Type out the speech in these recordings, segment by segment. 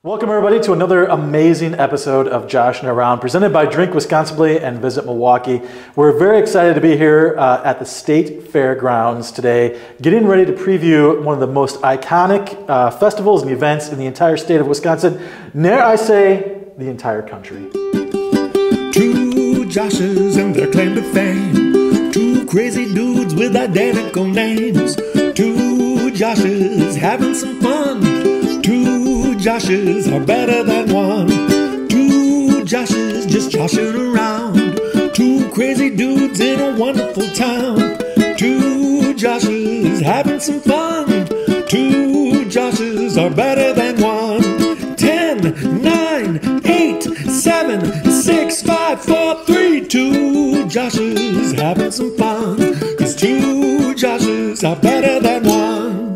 Welcome everybody to another amazing episode of Joshing Around, presented by Drink Wisconsin and VISIT Milwaukee. We're very excited to be here at the State Fairgrounds today, getting ready to preview one of the most iconic festivals and events in the entire state of Wisconsin, dare I say, the entire country. Two Joshes and their claim to fame, two crazy dudes with identical names, two Joshes having some fun. Two Joshes are better than one. Two Joshes just joshing around. Two crazy dudes in a wonderful town. Two Joshes having some fun. Two Joshes are better than one. 10, 9, 8, 7, 6, 5, 4, 3. Two Joshes having some fun. 'Cause two Joshes are better than one.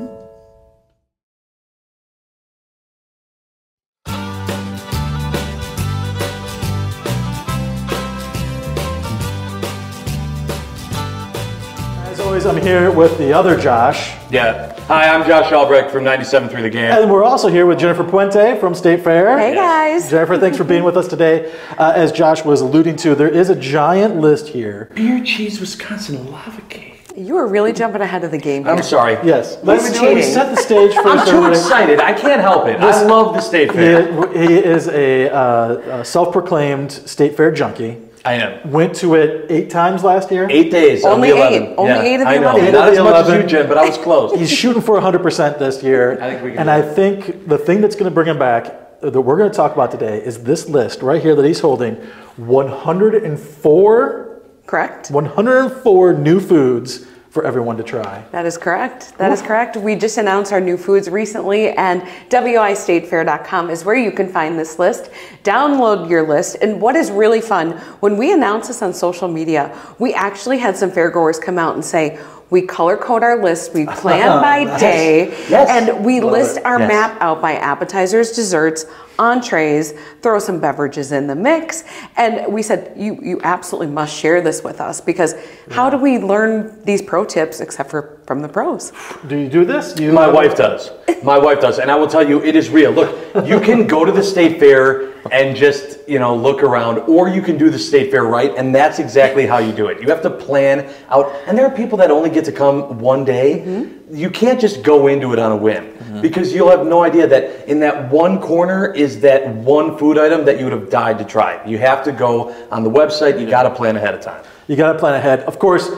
I'm here with the other Josh. Yeah. Hi, I'm Josh Albrecht from 97.3 The Game. And we're also here with Jennifer Puente from State Fair. Hey guys. Jennifer, thanks for being with us today. As Josh was alluding to, there is a giant list here. Beer, cheese, Wisconsin, lava cake. You were really jumping ahead of the game here. I'm sorry. Yes. Let's cheating. set the stage for I'm too excited. I can't help it. I love the State Fair. He is a self-proclaimed State Fair junkie. I am. Went to it 8 times last year. 8 days. Only of the 11. 8. Only 8 of the I know. 11. Not as much as 11. you, Jen, but I was close. He's shooting for 100% this year. I think we can and do I it. think the thing that's going to bring him back, that we're going to talk about today, is this list right here that he's holding. 104 Correct? 104 new foods for everyone to try. That is correct. That is correct. We just announced our new foods recently, and wistatefair.com is where you can find this list. Download your list. And what is really fun, when we announced this on social media, we actually had some fairgoers come out and say, we color code our list, we plan by day, and we list our map out by appetizers, desserts, entrees, throw some beverages in the mix. And we said, you absolutely must share this with us, because how do we learn these pro tips except for from the pros? Do you do this? My wife does. My wife does. And I will tell you, it is real. Look, you can go to the State Fair and just, look around, or you can do the State Fair right, and that's exactly how you do it. You have to plan out, and there are people that only get to come one day. Mm-hmm. You can't just go into it on a whim, because you'll have no idea that in that one corner is that one food item that you would have died to try. You have to go on the website. You got to plan ahead of time. You got to plan ahead. Of course,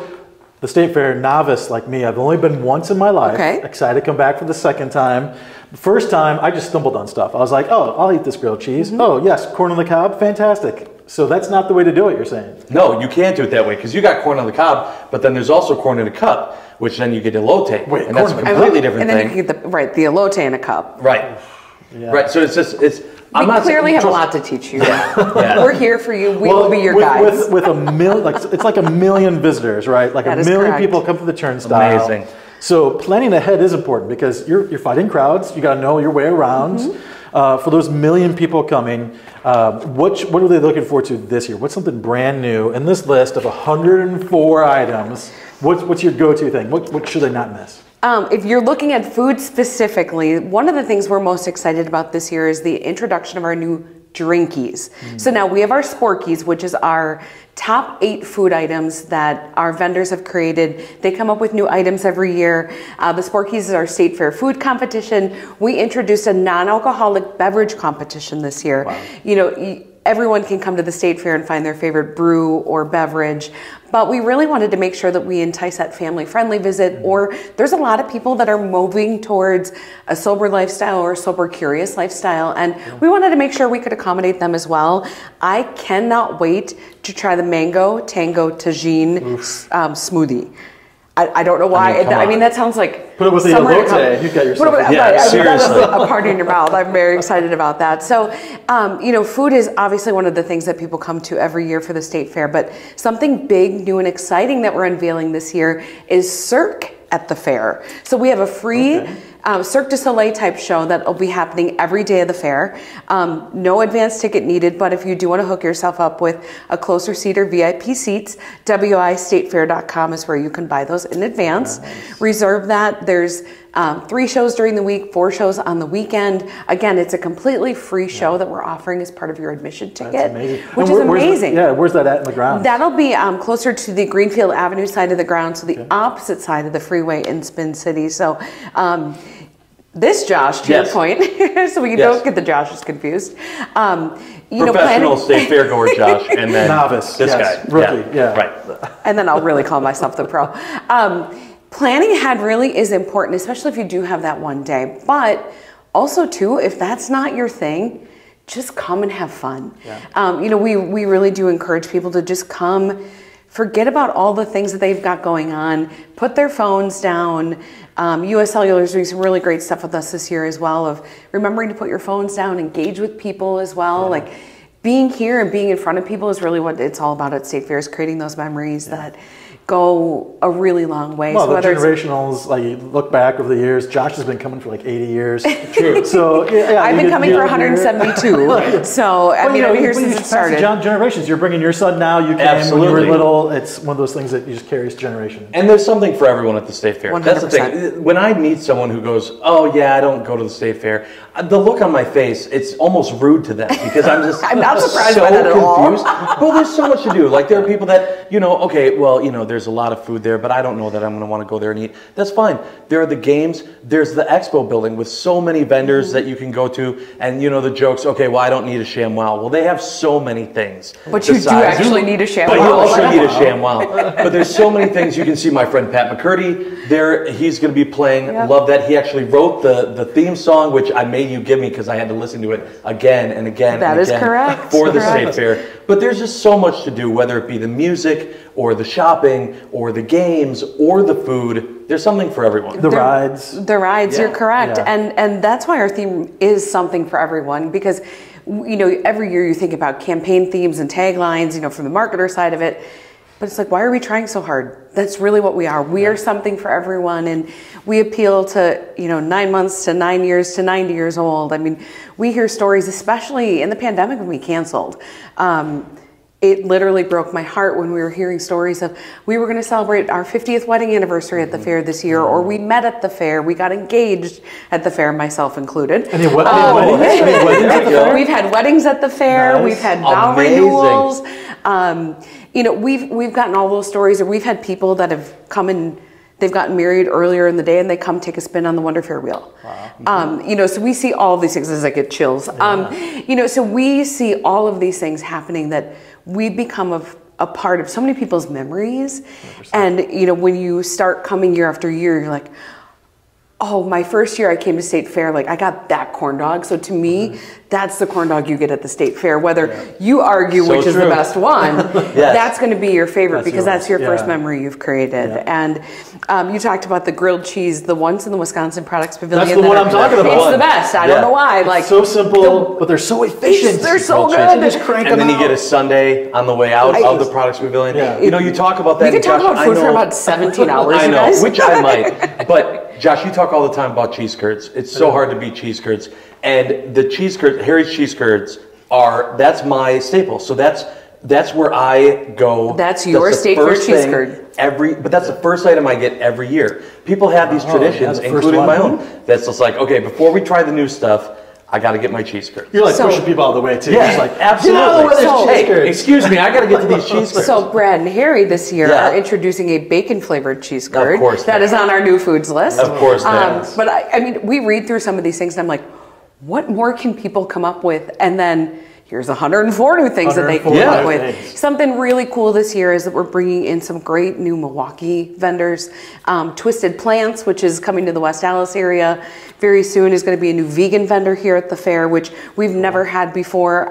the State Fair novice like me, I've only been once in my life. Okay. Excited to come back for the second time. The first time, I just stumbled on stuff. I was like, oh, I'll eat this grilled cheese. Mm-hmm. Oh, yes, corn on the cob, fantastic. So that's not the way to do it, you're saying? No, you can't do it that way, because you got corn on the cob, but then there's also corn in a cup, which then you get elote. Wait, and that's a completely different thing. And then you get the elote in a cup. Right. Yeah. Right. So We clearly have a lot to teach you. Yeah. We're here for you. We will be your guides. With a million, it's like 1 million visitors, right? Like that a million correct. people come to the turnstile. Amazing. So planning ahead is important, because you're fighting crowds. You got to know your way around. Mm-hmm. For those 1 million people coming, what are they looking forward to this year? What's something brand new in this list of 104 items? What's your go-to thing? What should they not miss? If you're looking at food specifically, one of the things we're most excited about this year is the introduction of our new Drinkies. So now we have our Sporkies, which is our top 8 food items that our vendors have created. They come up with new items every year. The Sporkies is our State Fair food competition. We introduced a non-alcoholic beverage competition this year. Wow. Everyone can come to the State Fair and find their favorite brew or beverage, but we really wanted to make sure that we entice that family-friendly visit, or there's a lot of people that are moving towards a sober lifestyle or a sober curious lifestyle, and we wanted to make sure we could accommodate them as well. I cannot wait to try the mango tango tagine smoothie. I don't know why. I mean, that sounds like put it with the elote. You got yourself. Seriously. A party in your mouth. I'm very excited about that. So, food is obviously one of the things that people come to every year for the State Fair. But something big, new, and exciting that we're unveiling this year is Cirque at the fair. So we have a free Cirque du Soleil type show that will be happening every day of the fair. No advance ticket needed, but if you do want to hook yourself up with a closer seat or VIP seats, wistatefair.com is where you can buy those in advance. Nice. Reserve that. There's 3 shows during the week, 4 shows on the weekend. Again, it's a completely free show that we're offering as part of your admission ticket, That's amazing. which is amazing. Where's that at in the grounds? That'll be closer to the Greenfield Avenue side of the ground, so the opposite side of the freeway in Spin City. So this Josh, to your point, so we don't get the Joshes confused. Professional state fairgoer Josh, and then novice, this guy. Rookie, Right. And then I'll really call myself the pro. Planning ahead really is important, especially if you do have that one day. But also, too, if that's not your thing, just come and have fun. Yeah. We really do encourage people to just come, forget about all the things that they've got going on, put their phones down. US Cellular is doing some really great stuff with us this year as well, of remembering to put your phones down, engage with people as well. Yeah. Like being here and being in front of people is really what it's all about at State Fairs, creating those memories that go a really long way. Well, so the generationals, like you look back over the years, Josh has been coming for like 80 years. True. So I've been coming for 172. So I've been here since it started. Generations. You're bringing your son now. You came when you were little. It's one of those things that you just carries generations. And there's something for everyone at the State Fair. 100%. That's the thing. When I meet someone who goes, "Oh yeah, I don't go to the State Fair," the look on my face, it's almost rude to them because I'm just I'm not surprised so by that at confused. all. Well, there's so much to do. Like there are people that there's a lot of food there, but I don't know that I'm going to want to go there and eat. That's fine. There are the games. There's the expo building with so many vendors that you can go to, and the jokes. Okay, well I don't need a ShamWow. Well, they have so many things. But you do actually need a ShamWow. But you also need a ShamWow. But there's so many things. You can see my friend Pat McCurdy there. He's going to be playing. Yep. Love that. He actually wrote the theme song, which I made you give me because I had to listen to it again and again. That and is again correct. For the State Fair. But there's just so much to do, whether it be the music or the shopping or the games or the food. There's something for everyone. The rides. You're correct. Yeah. And that's why our theme is something for everyone, because every year you think about campaign themes and taglines, from the marketer side of it. But it's like, why are we trying so hard? That's really what we are. We are something for everyone, and we appeal to 9 months to 9 years to 90 years old. I mean, we hear stories, especially in the pandemic when we canceled. It literally broke my heart when we were hearing stories of we were going to celebrate our 50th wedding anniversary at the fair this year, or we met at the fair, we got engaged at the fair, myself included. Any weddings? At the fair? We've had weddings at the fair. Nice. We've had vow renewals. We've gotten all those stories, or we've had people that have come and they've gotten married earlier in the day and they come take a spin on the Wonder Fair wheel. Wow. So we see all of these things as I get chills. Yeah. So we see all of these things happening that we become a part of so many people's memories. 100%. And, when you start coming year after year, you're like, oh, my first year I came to State Fair, like I got that corn dog. So to me, that's the corn dog you get at the State Fair. Whether you argue which is the best one, that's going to be your favorite because that's your first memory you've created. Yeah. And you talked about the grilled cheese, the ones in the Wisconsin Products Pavilion. That's the one I'm talking about. It's the best. I don't know why. Like it's so simple, but they're so efficient. They're so good. Just crank and them then you out. get a sundae on the way out of the Products Pavilion. Yeah. You talk about that. We could talk about food for about 17 hours. I know, which I might. But Josh, you talk all the time about cheese curds. It's so hard to beat cheese curds. And the cheese curds, Harry's cheese curds that's my staple. So that's where I go. That's your State Fair cheese curd. But that's the first item I get every year. People have these traditions, including my own. That's just like, okay, before we try the new stuff, I got to get my cheese curds. You're like pushing people out of the way too. Yeah, just like, absolutely. Excuse me, I got to get to these cheese curds. So Brad and Harry this year are introducing a bacon flavored cheese curd. Of course, that is on our new foods list. Of course, but I mean, we read through some of these things, and I'm like, what more can people come up with? And then here's 104 new things that they can come up with. Something really cool this year is that we're bringing in some great new Milwaukee vendors. Twisted Plants, which is coming to the West Dallas area very soon, is going to be a new vegan vendor here at the fair, which we've never had before.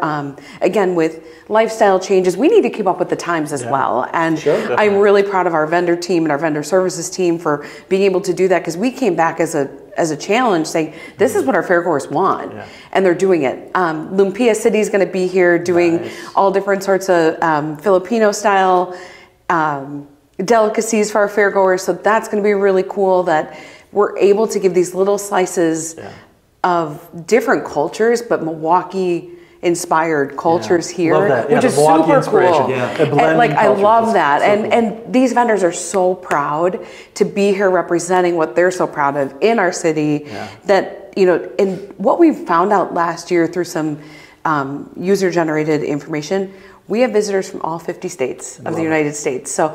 Again, with lifestyle changes, we need to keep up with the times as well. And I'm really proud of our vendor team and our vendor services team for being able to do that, because we came back as a challenge saying, this is what our fairgoers want. Yeah. And they're doing it. Lumpia City is going to be here doing all different sorts of Filipino style delicacies for our fairgoers. So that's going to be really cool that we're able to give these little slices of different cultures, but Milwaukee inspired cultures here, Love that. Yeah, which the is Milwaukee super inspiration. cool. Yeah. The And blending like I culture love is that. so cool. And these vendors are so proud to be here representing what they're so proud of in our city. Yeah. That, you know, and what we found out last year through some user generated information, we have visitors from all 50 states of the United States. So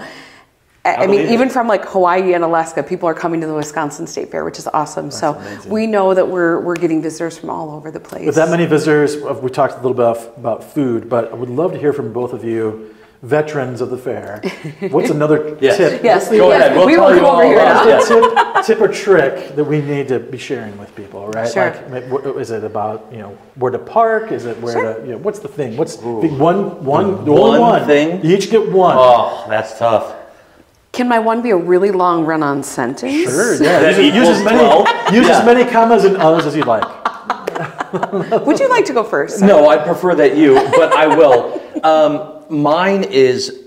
I mean, even from like Hawaii and Alaska, people are coming to the Wisconsin State Fair, which is awesome. So amazing. we know that we're getting visitors from all over the place. With that many visitors, we talked a little bit about food, but I would love to hear from both of you, veterans of the fair. What's another tip? Yes, Go ahead. We'll we tell will you come over all here about now. it. Tip or trick that we need to be sharing with people, right? Sure. Like, is it about, you know, where to park? Is it where to, you know, what's the thing? What's the one thing? You each get one. Oh, that's tough. Can my one be a really long run-on sentence? Sure, yeah. That Use equals 12? as many commas and others as you like. Would you like to go first? No, I prefer that you, but I will. Mine is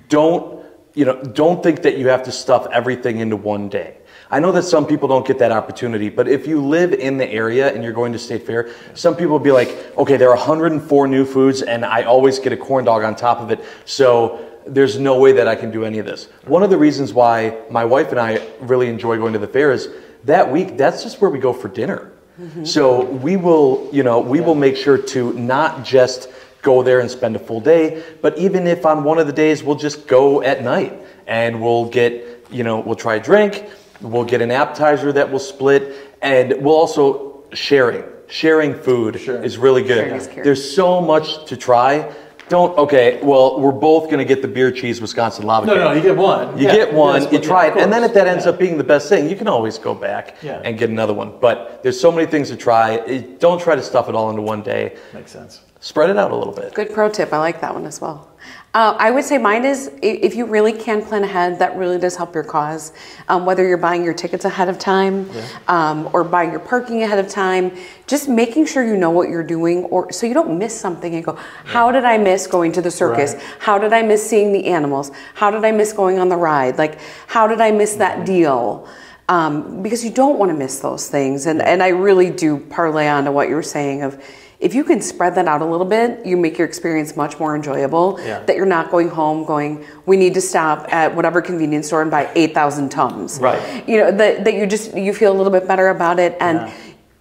don't think that you have to stuff everything into one day. I know that some people don't get that opportunity, but if you live in the area and you're going to State Fair, some people will be like, okay, there are 104 new foods and I always get a corn dog on top of it, so there's no way that I can do any of this. One of the reasons why my wife and I really enjoy going to the fair is that week, that's just where we go for dinner. Mm-hmm. So we will make sure to not just go there and spend a full day, but even if on one of the days we'll just go at night and we'll get, we'll try a drink, we'll get an appetizer that we'll split, and we'll also sharing food is really good. There's so much to try. We're both going to get the beer cheese Wisconsin lava cake. No, you get one. You get one, you try it, and then if that ends up being the best thing, you can always go back and get another one. But there's so many things to try. Don't try to stuff it all into one day. Makes sense. Spread it out a little bit. Good pro tip. I like that one as well. I would say mine is, if you really can plan ahead, that really does help your cause. Whether you're buying your tickets ahead of time or buying your parking ahead of time, just making sure you know what you're doing, or so you don't miss something and go, how did I miss going to the circus? Right. How did I miss seeing the animals? How did I miss going on the ride? Like, how did I miss that deal? Because you don't want to miss those things. And I really do parlay on to what you were saying of, if you can spread that out a little bit, you make your experience much more enjoyable. Yeah. That you're not going home going, we need to stop at whatever convenience store and buy 8,000 Tums. Right. That you feel a little bit better about it. And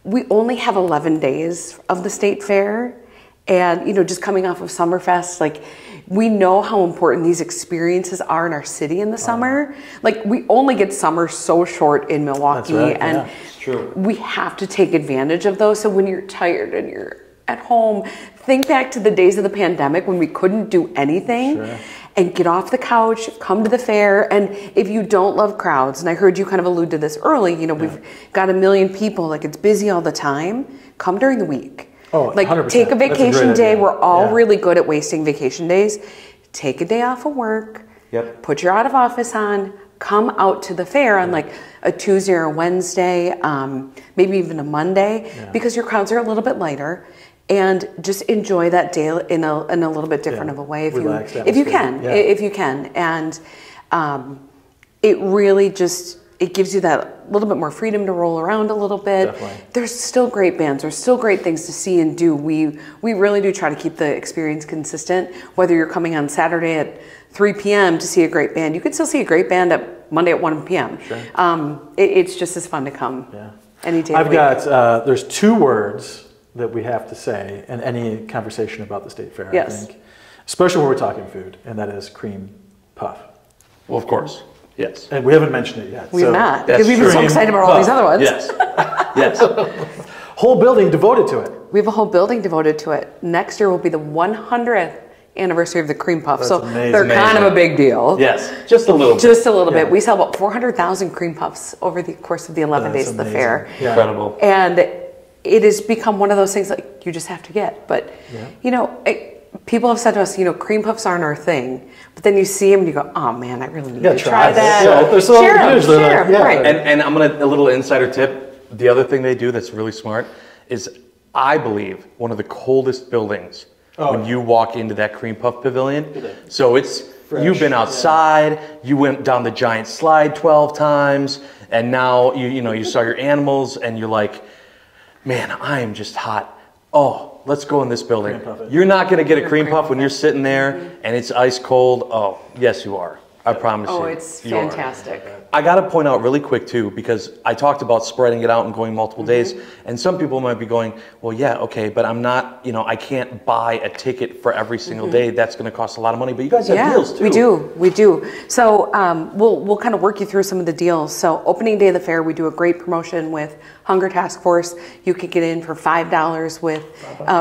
we only have 11 days of the state fair. And, just coming off of Summerfest, like, we know how important these experiences are in our city in the summer. Like, we only get summer so short in Milwaukee. That's right. And it's true. We have to take advantage of those. So when you're tired and you're at home, think back to the days of the pandemic when we couldn't do anything and get off the couch, come to the fair. And if you don't love crowds, and I heard you kind of allude to this early, we've got 1 million people, like, it's busy all the time, come during the week. Oh, like 100%. Take a vacation day. Idea. We're all really good at wasting vacation days. Take a day off of work, put your out of office on, come out to the fair on like a Tuesday or a Wednesday, maybe even a Monday, because your crowds are a little bit lighter. And just enjoy that day in a little bit different of a way if you can. And it really just, it gives you that little bit more freedom to roll around a little bit. Definitely. There's still great bands. There's still great things to see and do. We really do try to keep the experience consistent. Whether you're coming on Saturday at 3 p.m. to see a great band, you could still see a great band at Monday at 1 p.m. Sure. It's just as fun to come any day. There's 2 words that we have to say in any conversation about the state fair, I think. Especially when we're talking food, and that is cream puff. Well, of course. Yes. And we haven't mentioned it yet. We've not, because we've been so excited about all these other ones. Yes. Yes. Whole building devoted to it. We have a whole building devoted to it. Next year will be the 100th anniversary of the cream puff. That's so amazing. They're kind of a big deal. Yes. Just a little bit. Just a little bit. We sell about 400,000 cream puffs over the course of the 11 days of the fair. Yeah. Incredible. And it has become one of those things like you just have to get. But, people have said to us, cream puffs aren't our thing. But then you see them and you go, oh man, I really need to try that. They're so huge. Right. And I'm a little insider tip. The other thing they do that's really smart is, I believe, one of the coldest buildings when you walk into that cream puff pavilion. So it's fresh. You've been outside, you went down the giant slide 12 times, and now you saw your animals and you're like, man, I am just hot. Oh, let's go in this building. Cream puff. You're not going to get a cream puff when you're sitting there and it's ice cold. Oh, yes, you are. I promise you. Oh, it's you are. fantastic. I got to point out really quick too, because I talked about spreading it out and going multiple days, and some people might be going, well, yeah, okay, but I'm not, I can't buy a ticket for every single day. That's going to cost a lot of money, but you guys have deals too. We do. So we'll kind of work you through some of the deals. So opening day of the fair, we do a great promotion with Hunger Task Force. You could get in for $5 with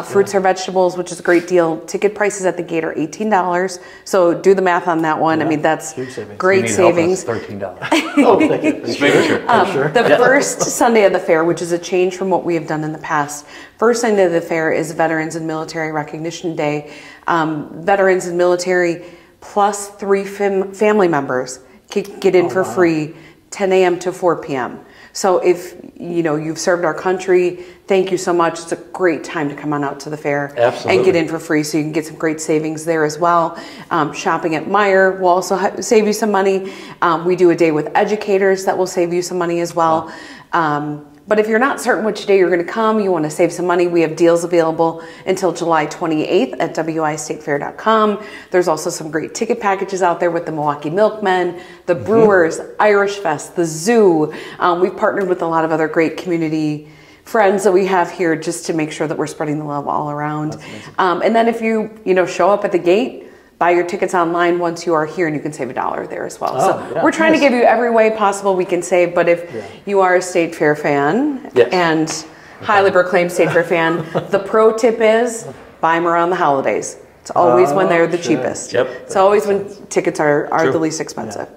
fruits or vegetables, which is a great deal. Ticket prices at the gate are $18. So do the math on that one. I mean, that's great savings. $13. Oh, thank you. Just making sure. The first Sunday of the fair, which is a change from what we have done in the past. First Sunday of the fair is Veterans and Military Recognition Day. Veterans and military plus 3 family members can get in for free 10 a.m. to 4 p.m. So if you've served our country, thank you so much. It's a great time to come on out to the fair and get in for free, so you can get some great savings there as well. Shopping at Meijer will also save you some money. We do a day with educators that will save you some money as well. But if you're not certain which day you're going to come, you want to save some money, we have deals available until July 28th at wistatefair.com. There's also some great ticket packages out there with the Milwaukee Milkmen, the Brewers, Irish Fest, the Zoo. We've partnered with a lot of other great community friends that we have here just to make sure that we're spreading the love all around. And then if you show up at the gate, buy your tickets online once you are here, and you can save $1 there as well. So we're trying to give you every way possible we can save, but if you are a State Fair fan and highly proclaimed State Fair fan, the pro tip is buy them around the holidays. It's always when they're the cheapest. It's always when tickets are the least expensive.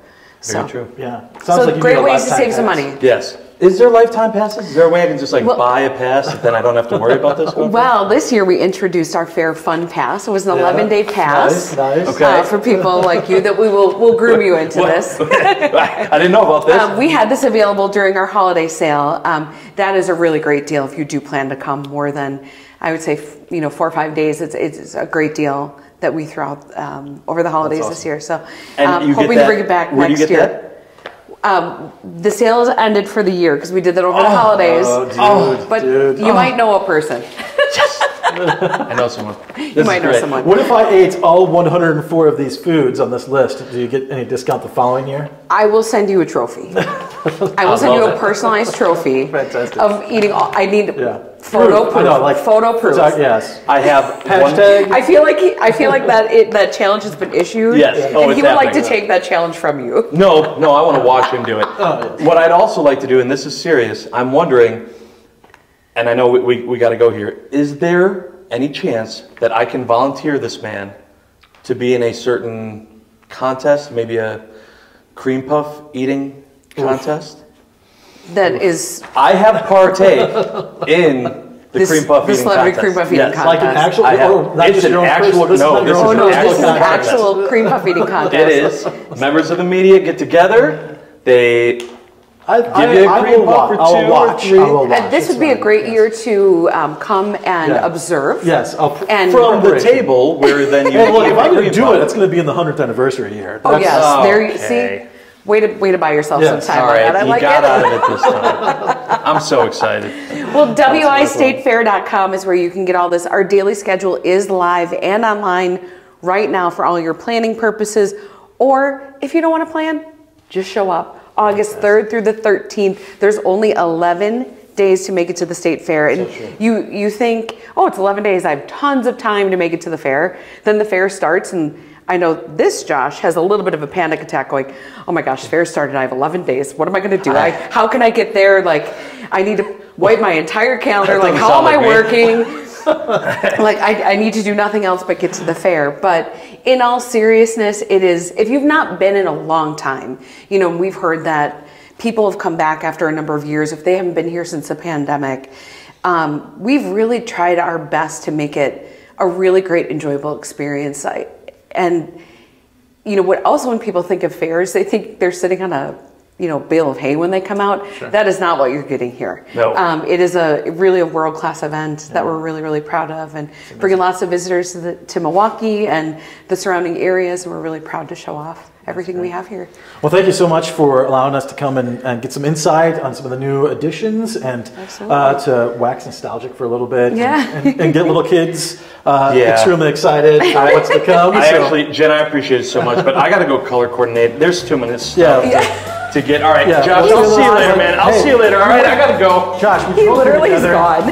Very true. Yeah. So like great ways to save some money. Yes. Is there lifetime passes? Is there a way I can just buy a pass, then I don't have to worry about this? Well, this year we introduced our Fair Fun Pass. It was an 11-day pass for people like you that we'll groom you into this. I didn't know about this. We had this available during our holiday sale. That is a really great deal if you do plan to come more than, I would say, 4 or 5 days. It's a great deal that we throw out over the holidays this year. So hoping to bring it back next year. The sales ended for the year because we did that over the holidays. But you might know a person. I know someone. You might know someone. What if I ate all 104 of these foods on this list? Do you get any discount the following year? I will send you a trophy. I will send you a personalized trophy of eating all. I need photo proof. I know, photo proof. Yes. I have hashtag. I feel like that challenge has been issued. Yes. And he would like to take that challenge from you. No, I want to watch him do it. What I'd also like to do, and this is serious, I'm wondering, and I know we got to go here, is there any chance that I can volunteer this man to be in a certain contest, maybe a cream puff eating contest? That is... I have partake in the cream puff eating celebrity contest. cream puff eating contest. Like an actual... It's an actual... No, this is an actual cream puff eating contest. It is. Members of the media get together. They... I will watch. This would be a great year to come and observe. Yes. And from the table where then you... Well, look, if I'm going to do it, it's going to be in the 100th anniversary year. Oh, yes. There you see. Way to buy yourself some time. All right, I like got out of it this time. I'm so excited. Well, wistatefair.com is where you can get all this. Our daily schedule is live and online right now for all your planning purposes. Or if you don't want to plan, just show up. August 3rd through the 13th. There's only 11 days to make it to the state fair. And you think, oh, it's 11 days. I have tons of time to make it to the fair. Then the fair starts, and I know this Josh has a little bit of a panic attack going, oh my gosh, fair started. I have 11 days. What am I going to do? How can I get there? Like, I need to wipe my entire calendar. Like, how am I working? Like, I need to do nothing else but get to the fair. But in all seriousness, it is, if you've not been in a long time, we've heard that people have come back after a number of years if they haven't been here since the pandemic. We've really tried our best to make it a really great, enjoyable experience. What also when people think of fairs, they think they're sitting on a bale of hay when they come out. Sure. That is not what you're getting here. No. It is really a world-class event that we're really, really proud of, and bringing lots of visitors to Milwaukee and the surrounding areas. And we're really proud to show off everything we have here. Well, thank you so much for allowing us to come and get some insight on some of the new additions and to wax nostalgic for a little bit and get little kids extremely excited for what's to come. Actually, Jen, I appreciate it so much, but I got to go color coordinate. There's 2 minutes to get. All right, Josh, I'll see you later, man. I'll see you later. All right, I got to go. Josh, he literally is gone.